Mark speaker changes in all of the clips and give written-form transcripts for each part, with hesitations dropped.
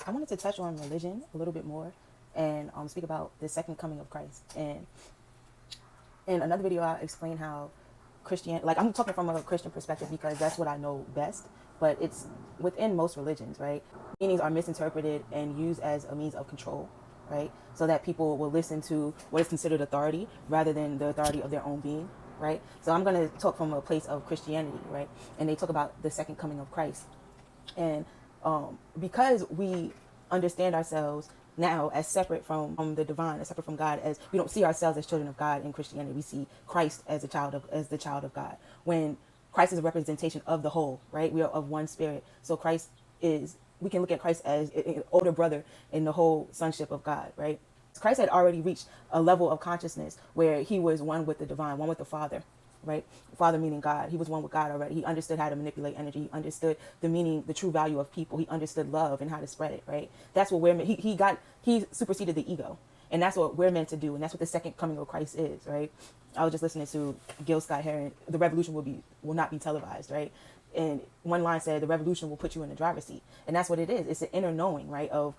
Speaker 1: I wanted to touch on religion a little bit more and speak about the second coming of Christ. And in another video, I explain how Christian, like I'm talking from a Christian perspective because that's what I know best, but it's within most religions, right? Meanings are misinterpreted and used as a means of control, right? So that people will listen to what is considered authority rather than the authority of their own being, right? So I'm going to talk from a place of Christianity, right? And they talk about the second coming of Christ. And because we understand ourselves now as separate from the divine, as separate from God, as we don't see ourselves as children of God in Christianity, we see Christ as the child of God. When Christ is a representation of the whole, right? We are of one spirit. So Christ is, we can look at Christ as an older brother in the whole sonship of God, right? Christ had already reached a level of consciousness where he was one with the divine, one with the Father, right? Father meaning God. He was one with God already. He understood how to manipulate energy. He understood the meaning, the true value of people. He understood love and how to spread it, right? That's what he superseded the ego. And that's what we're meant to do. And that's what the second coming of Christ is, right? I was just listening to Gil Scott Heron. The revolution will not be televised, right? And one line said, the revolution will put you in the driver's seat. And that's what it is. It's an inner knowing, right? Of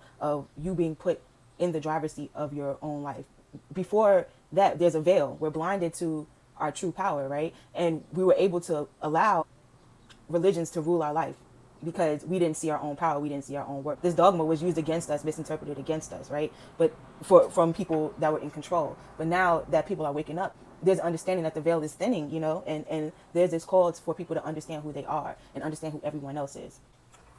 Speaker 1: you being put in the driver's seat of your own life. Before that, there's a veil. We're blinded to our true power, right? And we were able to allow religions to rule our life because we didn't see our own power, we didn't see our own work. This dogma was used against us, misinterpreted against us, right? But from people that were in control. But now that people are waking up, there's understanding that the veil is thinning, and there's this call for people to understand who they are and understand who everyone else is.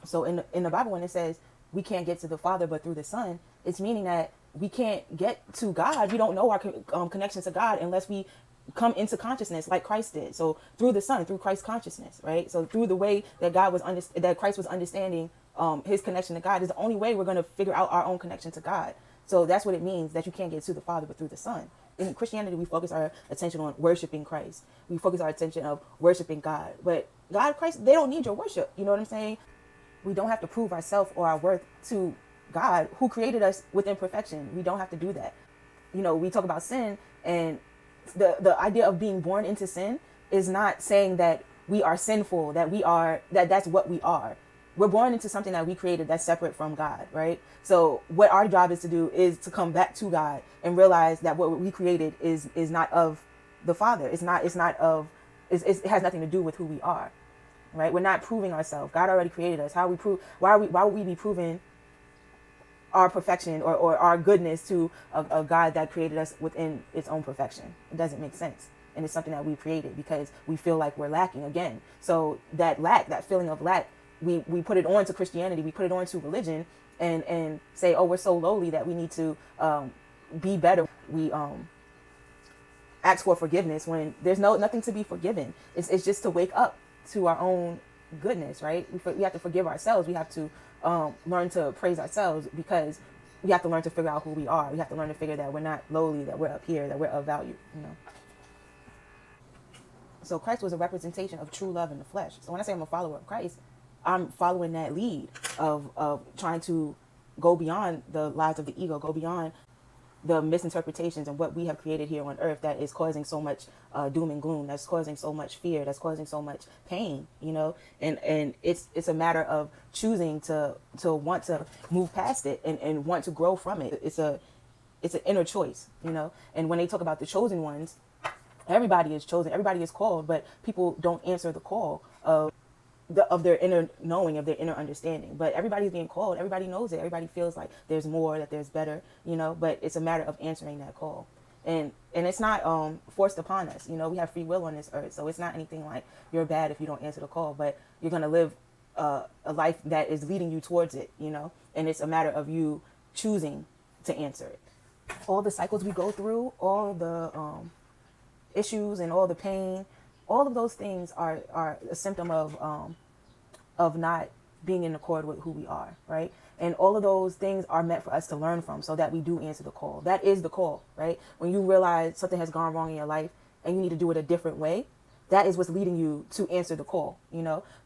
Speaker 1: So in the Bible, when it says we can't get to the Father but through the Son, it's meaning that we can't get to God. We don't know our connection to God unless we come into consciousness like Christ did. So through the Son, through Christ's consciousness, right? So through the way that that Christ was understanding his connection to God is the only way we're going to figure out our own connection to God. So that's what it means that you can't get to the Father but through the Son. In Christianity, we focus our attention on worshiping Christ. We focus our attention of worshiping God. But God, Christ, they don't need your worship. You know what I'm saying? We don't have to prove ourselves or our worth to God, who created us with imperfection. We don't have to do that. We talk about sin, and the idea of being born into sin is not saying that we are sinful, that's what we are. We're born into something that we created that's separate from God, right? So what our job is to do is to come back to God and realize that what we created is not of the Father. It has nothing to do with who we are, right? We're not proving ourselves. God already created us. Why would we be proving our perfection or our goodness to a God that created us within its own perfection? It doesn't make sense. And it's something that we created because we feel like we're lacking again. So that feeling of lack, we put it on to Christianity, we put it on to religion and say, oh, we're so lowly that we need to be better. We ask for forgiveness when there's nothing to be forgiven. It's just to wake up to our own goodness, right? We have to forgive ourselves. We have to learn to praise ourselves because we have to learn to figure out who we are. We have to learn to figure that we're not lowly, that we're up here, that we're of value. So Christ was a representation of true love in the flesh. So when I say I'm a follower of Christ, I'm following that lead of trying to go beyond the lies of the ego, go beyond the misinterpretations and what we have created here on earth that is causing so much doom and gloom, that's causing so much fear, that's causing so much pain, and it's a matter of choosing to want to move past it and want to grow from it. It's an inner choice, and when they talk about the chosen ones, everybody is chosen, everybody is called, but people don't answer the call of their inner knowing, of their inner understanding. But everybody's being called. Everybody knows it. Everybody feels like there's more, that there's better, but it's a matter of answering that call. And it's not forced upon us. We have free will on this earth. So it's not anything like you're bad if you don't answer the call, but you're going to live a life that is leading you towards it, and it's a matter of you choosing to answer it. All the cycles we go through, all the issues and all the pain, all of those things are a symptom of not being in accord with who we are, right? And all of those things are meant for us to learn from so that we do answer the call. That is the call, right? When you realize something has gone wrong in your life and you need to do it a different way, that is what's leading you to answer the call,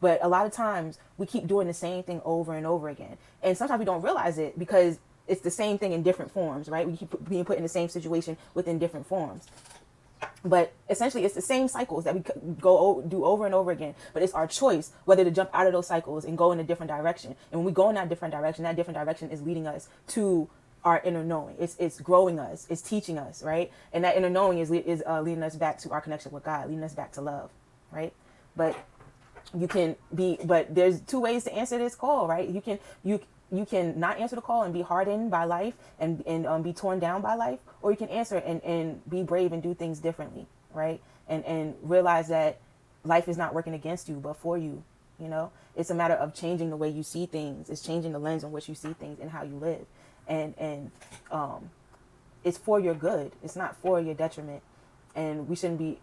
Speaker 1: But a lot of times we keep doing the same thing over and over again. And sometimes we don't realize it because it's the same thing in different forms, right? We keep being put in the same situation within different forms. But essentially, it's the same cycles that we do over and over again. But it's our choice whether to jump out of those cycles and go in a different direction. And when we go in that different direction is leading us to our inner knowing. It's growing us. It's teaching us, right? And that inner knowing is leading us back to our connection with God, leading us back to love, right? But but there's two ways to answer this call, right? You can not answer the call and be hardened by life and be torn down by life, or you can answer and be brave and do things differently, right? And realize that life is not working against you, but for you. You know, it's a matter of changing the way you see things. It's changing the lens in which you see things and how you live, and it's for your good. It's not for your detriment, and we shouldn't be,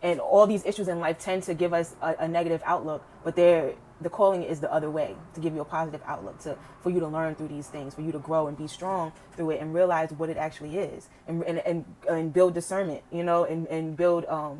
Speaker 1: and all these issues in life tend to give us a negative outlook, but the calling is the other way, to give you a positive outlook, for you to learn through these things, for you to grow and be strong through it and realize what it actually is, and build discernment, and build a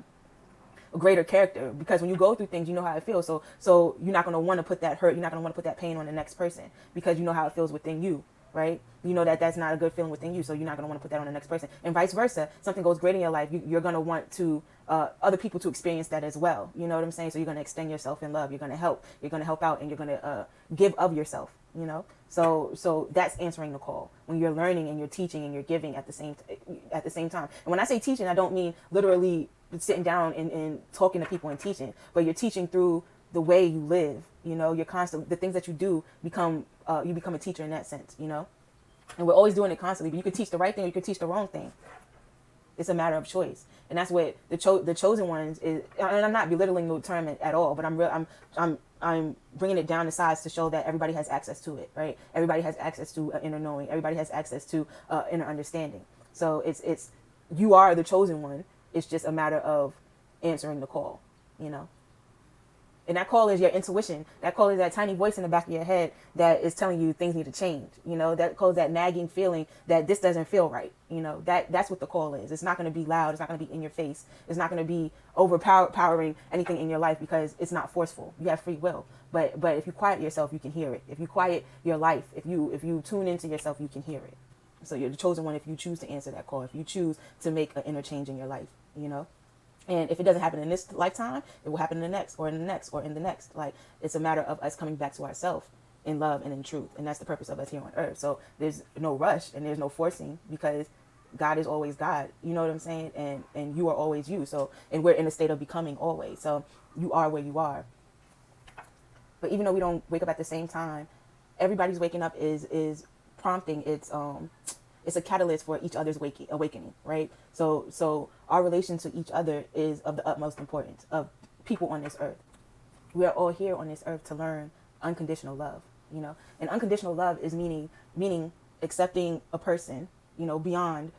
Speaker 1: greater character. Because when you go through things, you know how it feels. So you're not going to want to put that hurt, you're not going to want to put that pain on the next person, because you know how it feels within you. Right? You know that's not a good feeling within you, so you're not going to want to put that on the next person. And vice versa. Something goes great in your life, you're going to want to other people to experience that as well. You know what I'm saying? So you're going to extend yourself in love. You're going to help. You're going to help out, and you're going to give of yourself. So that's answering the call, when you're learning and you're teaching and you're giving at the same time. And when I say teaching, I don't mean literally sitting down and talking to people and teaching, but you're teaching through the way you live. You're constant. The things that you do you become a teacher in that sense. And we're always doing it constantly. But you could teach the right thing, or you could teach the wrong thing. It's a matter of choice, and that's what the chosen ones is. And I'm not belittling the term at all, but I'm bringing it down to size to show that everybody has access to it, right? Everybody has access to inner knowing. Everybody has access to inner understanding. So it's you are the chosen one. It's just a matter of answering the call, And that call is your intuition. That call is that tiny voice in the back of your head that is telling you things need to change. That call is that nagging feeling that this doesn't feel right. That's what the call is. It's not going to be loud. It's not going to be in your face. It's not going to be overpowering anything in your life, because it's not forceful. You have free will. But if you quiet yourself, you can hear it. If you quiet your life, if you tune into yourself, you can hear it. So you're the chosen one if you choose to answer that call. If you choose to make an inner change in your life, And if it doesn't happen in this lifetime, it will happen in the next, or in the next, or in the next. Like, it's a matter of us coming back to ourselves in love and in truth. And that's the purpose of us here on earth. So there's no rush and there's no forcing, because God is always God. You know what I'm saying? And you are always you. So, and we're in a state of becoming always. So you are where you are. But even though we don't wake up at the same time, everybody's waking up is prompting. It's a catalyst for each other's awakening, right? So our relation to each other is of the utmost importance of people on this earth. We are all here on this earth to learn unconditional love, And unconditional love is meaning accepting a person, beyond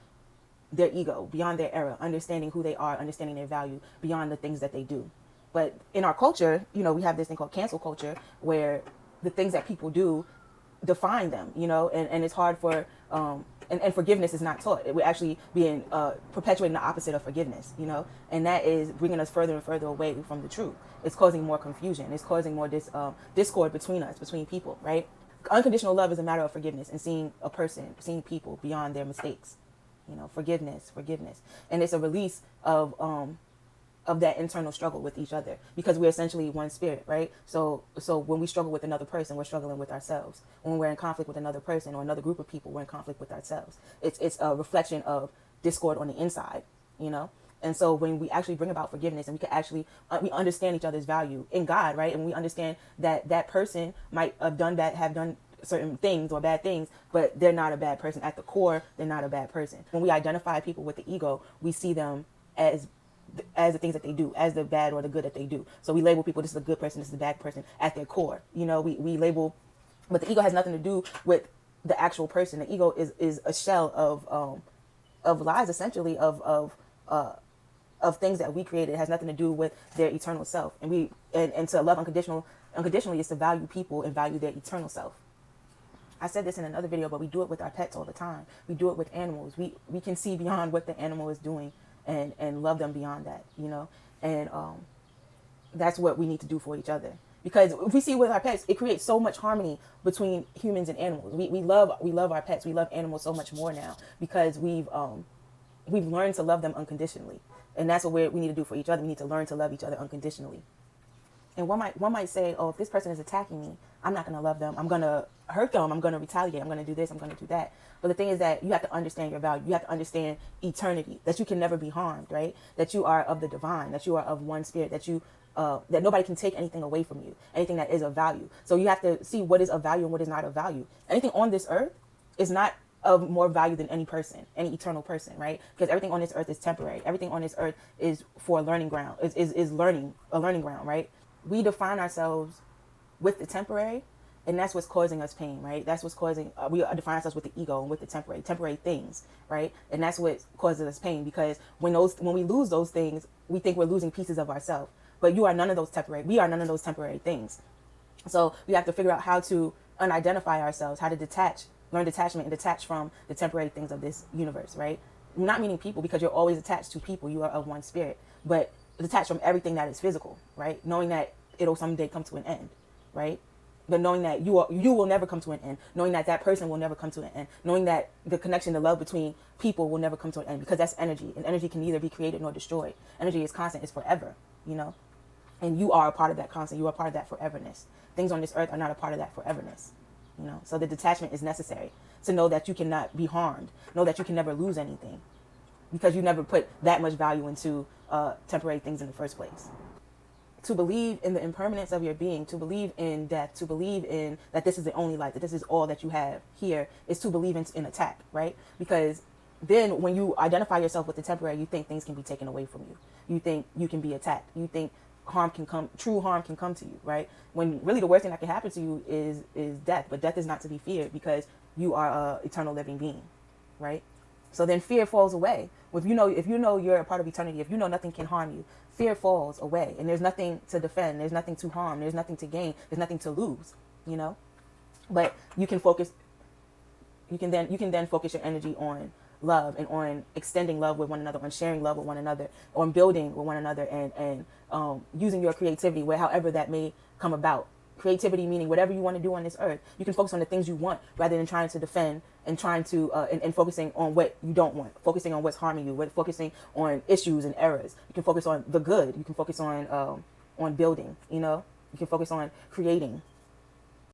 Speaker 1: their ego, beyond their error, understanding who they are, understanding their value, beyond the things that they do. But in our culture, we have this thing called cancel culture, where the things that people do define them, and it's hard for and forgiveness is not taught. We're actually being perpetuating the opposite of forgiveness, and that is bringing us further and further away from the truth. It's causing more confusion. It's causing more discord between us, between people, right? Unconditional love is a matter of forgiveness and seeing people beyond their mistakes, forgiveness, and it's a release of that internal struggle with each other, because we're essentially one spirit, right? So when we struggle with another person, we're struggling with ourselves. When we're in conflict with another person or another group of people, we're in conflict with ourselves. It's a reflection of discord on the inside, And so when we actually bring about forgiveness, and we can actually we understand each other's value in God, right? And we understand that that person might have done certain things or bad things, but they're not a bad person. At the core, they're not a bad person. When we identify people with the ego, we see them as the things that they do, as the bad or the good that they do. So we label people, this is a good person, this is a bad person, at their core. We label, but the ego has nothing to do with the actual person. The ego is a shell of lies, essentially, of things that we created. It has nothing to do with their eternal self. And to love unconditionally is to value people and value their eternal self. I said this in another video, but we do it with our pets all the time. We do it with animals. We can see beyond what the animal is doing and love them beyond that, and that's what we need to do for each other. Because if we see with our pets, it creates so much harmony between humans and animals. We love our pets. We love animals so much more now, because we've we've learned to love them unconditionally. And that's what we need to do for each other. We need to learn to love each other unconditionally. And one might say, oh, if this person is attacking me, I'm not going to love them. I'm going to hurt them. I'm going to retaliate. I'm going to do this. I'm going to do that. But the thing is that you have to understand your value. You have to understand eternity, that you can never be harmed, right? That you are of the divine, that you are of one spirit, that nobody can take anything away from you, anything that is of value. So you have to see what is of value and what is not of value. Anything on this earth is not of more value than any person, any eternal person, right? Because everything on this earth is temporary. Everything on this earth is for a learning ground, is learning, a learning ground, right? We define ourselves with the temporary, and that's what's causing us pain, right? That's what's causing, we define ourselves with the ego and with the temporary things, right? And that's what causes us pain, because when we lose those things, we think we're losing pieces of ourselves. But we are none of those temporary things. So we have to figure out how to unidentify ourselves, how to learn detachment and detach from the temporary things of this universe, right? Not meaning people, because you're always attached to people. You are of one spirit, but detach from everything that is physical, right? Knowing that it'll someday come to an end, right? But knowing that you will never come to an end, knowing that that person will never come to an end, knowing that the connection, the love between people will never come to an end, because that's energy, and energy can neither be created nor destroyed. Energy is constant, it's forever, and you are a part of that constant. You are a part of that foreverness. Things on this earth are not a part of that foreverness, So the detachment is necessary to know that you cannot be harmed, know that you can never lose anything, because you never put that much value into temporary things in the first place. To believe in the impermanence of your being, to believe in death, to believe in that this is the only life, that this is all that you have here, is to believe in attack, right? Because then when you identify yourself with the temporary, you think things can be taken away from you. You think you can be attacked. You think true harm can come to you, right? When really the worst thing that can happen to you is death. But death is not to be feared, because you are an eternal living being, right? So then fear falls away. If you know you're a part of eternity, if you know nothing can harm you, fear falls away, and there's nothing to defend, there's nothing to harm, there's nothing to gain, there's nothing to lose, But you can focus. You can then focus your energy on love, and on extending love with one another, on sharing love with one another, on building with one another, and using your creativity, however that may come about. Creativity meaning whatever you want to do on this earth. You can focus on the things you want, rather than trying to defend and trying to and focusing on what you don't want, focusing on what's harming you, focusing on issues and errors. You can focus on the good. You can focus on building. You can focus on creating.